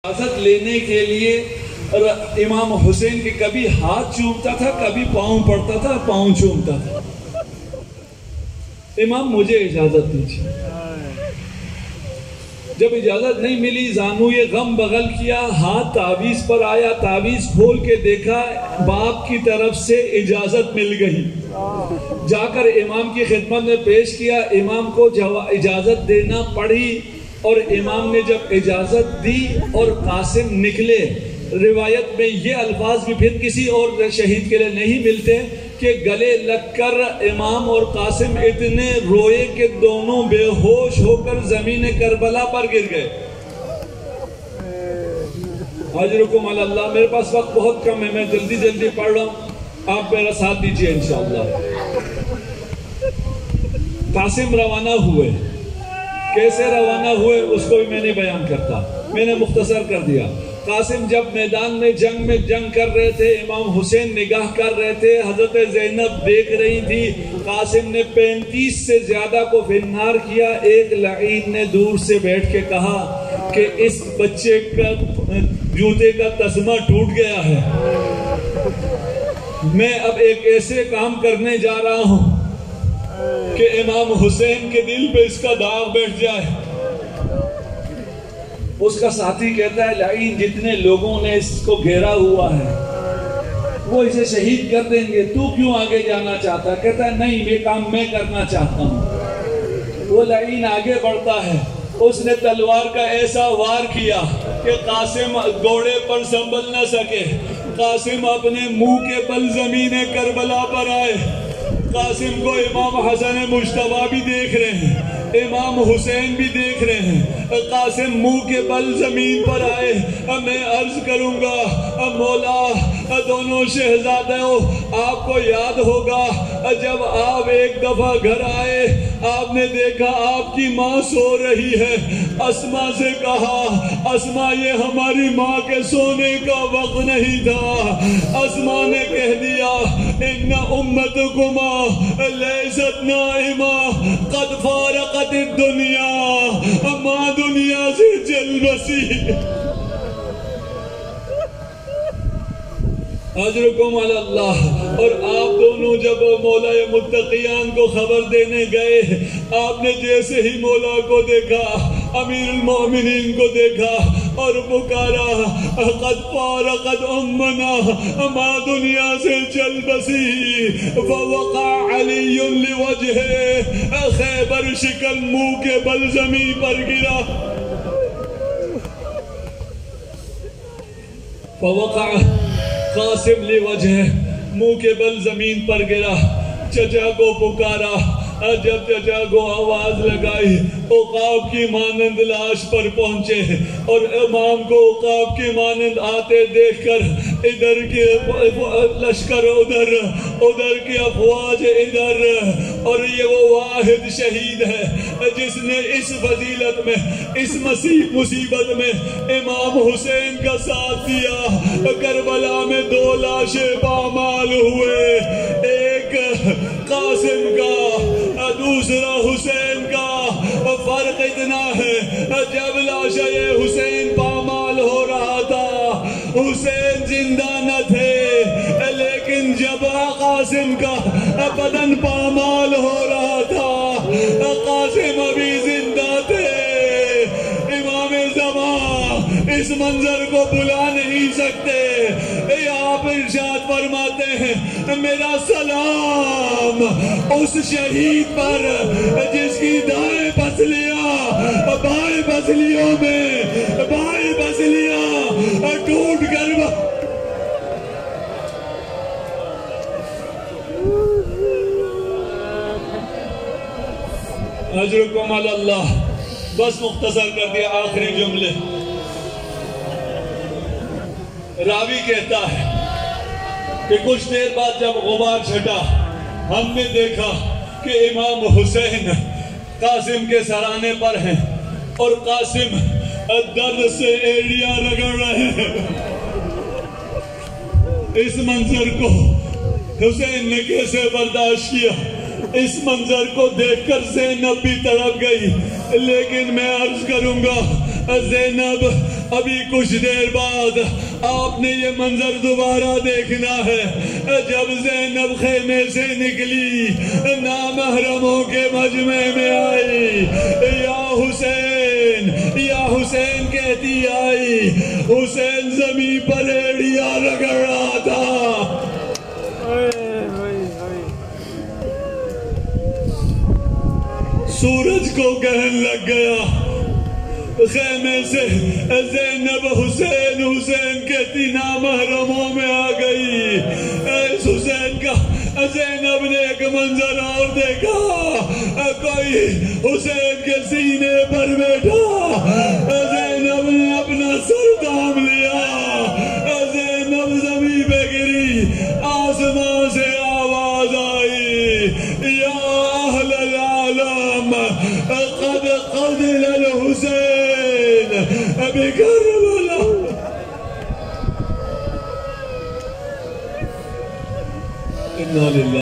اجازت لینے کے لیے امام حسین کے کبھی ہاتھ چومتا تھا، کبھی پاؤں پڑتا تھا، پاؤں چومتا تھا۔ امام مجھے اجازت دیجیے۔ جب اجازت نہیں ملی، زانو یہ غم بغل کیا، ہاتھ تعویذ پر آیا، تعویذ کھول کے دیکھا، باپ کی طرف سے اجازت مل گئی۔ جا کر امام کی خدمت میں پیش کیا، امام کو اجازت دینا پڑی، اور امام نے جب اجازت دی اور قاسم نکلے، روایت میں یہ الفاظ بھی پھر کسی اور شہید کے لیے نہیں ملتے کہ گلے لگ کر امام اور قاسم اتنے روئے کہ دونوں بے ہوش ہو کر زمین کربلا پر گر گئے۔ اجرکم علی اللہ۔ میرے پاس وقت بہت کم ہے، میں جلدی جلدی پڑھ رہا ہوں، آپ میرا ساتھ دیجئے انشاءاللہ۔ قاسم روانہ ہوئے، کیسے روانہ ہوئے اس کو بھی میں نہیں بیان کرتا، میں نے مختصر کر دیا۔ قاسم جب میدان میں جنگ کر رہے تھے، امام حسین نگاہ کر رہے تھے، حضرت زینب دیکھ رہی تھی۔ قاسم نے 35 سے زیادہ کو فنار کیا۔ ایک لعین نے دور سے بیٹھ کے کہا کہ اس بچے کا جوتے کا تسمہ ٹوٹ گیا ہے، میں اب ایک ایسے کام کرنے جا رہا ہوں کہ امام حسین کے دل پہ اس کا داغ بیٹھ جائے۔ اس کا ساتھی کہتا ہے لعین جتنے لوگوں نے اس کو گھیرا ہوا ہے وہ اسے شہید کر دیں گے، تو کیوں آگے جانا چاہتا ہے؟ کہتا ہے نہیں، یہ کام میں کرنا چاہتا ہوں۔ وہ لعین آگے بڑھتا ہے، اس نے تلوار کا ایسا وار کیا کہ قاسم گھوڑے پر سنبھل نہ سکے، قاسم اپنے منہ کے بل زمین کربلا پر آئے۔ قاسم کو امام حسن مجتبیٰ بھی دیکھ رہے ہیں، امام حسین بھی دیکھ رہے ہیں۔ قاسم منہ کے بل زمین پر آئے۔ میں عرض کروں گا مولا دونوں شہزادوں، آپ کو یاد ہوگا جب آپ ایک دفعہ گھر آئے، آپ نے دیکھا آپ کی ماں سو رہی ہے، اسما سے کہا اسما یہ ہماری ماں کے سونے کا وقت نہیں تھا۔ اسما نے کہہ دیا ان امتکما لیست نائمہ قد فارقت الدنیا، ماں دنیا سے چل بسی۔ اجرکم علی اللہ۔ اور آپ دونوں جب مولا متقیان کو خبر دینے گئے، آپ نے جیسے ہی مولا کو دیکھا، امیر المومنین کو دیکھا اور پکارا قد فارقت امنا، ماں دنیا سے چل بسی۔ فوقع علی لوجہہ، خیبر شکن منہ کے بل زمین پر گرا۔ فوقع قاسم لوجہہ، منہ کے بل زمین پر گرا۔ چچا کو پکارا، جب چچا کو آواز لگائی، عقاب کی مانند لاش پر پہنچے، اور امام کو عقاب کی مانند آتے دیکھ کر ادھر کے لشکر ادھر کی افواج ادھر، اور یہ وہ واحد شہید ہے جس نے اس فضیلت میں، اس مصیبت میں امام حسین کا ساتھ دیا۔ کربلا میں 2 لاشیں پامال ہوئے، ایک قاسم کا، دوسرا حسین کا۔ فرق اتنا ہے جب لاشِ حسین پامال ہو رہا تھا حسین زندہ نہ تھے، لیکن جب قاسم کا بدن پامال ہو رہا تھا قاسم ابھی زندہ تھے۔ امام زمان اس منظر کو بلا نہیں سکتے۔ آپ ارشاد فرماتے ہیں میرا سلام اس شہید پر جس کی دائیں پسلیاں بائیں پسلیوں میں، بائیں پسلیاں ٹوٹ کر اجرکم علی اللہ۔ بس مختصر کر دیا آخری جملے۔ راوی کہتا ہے کہ کچھ دیر بعد جب غبار چھٹا، ہم نے دیکھا کہ امام حسین قاسم کے سرانے پر ہیں، اور قاسم درد سے ایڑیاں رگڑ رہے ہیں۔ اس منظر کو حسین نے کیسے برداشت کیا؟ اس منظر کو دیکھ کر زینب بھی تڑپ گئی، لیکن میں عرض کروں گا زینب ابھی کچھ دیر بعد آپ نے یہ منظر دوبارہ دیکھنا ہے جب زینب خیمے سے نکلی نامحرموں کے مجمع میں آئی یا حسین کہتی آئی حسین زمین پر ایڑیاں رگڑ رہا تھا سورج کو گہن لگ گیا خیمے سے زینب حسین کہتی نامحرموں میں آ گئی اس حسین کا زینب نے ایک منظر اور دیکھا کوئی حسین کے سینے پر بیٹھا زینب نے اپنا سر تھام لیا زینب زمین پہ گری آسمان سے آواز آئی یا اہل العالم قد قتل الحسین بکربلا انا للہ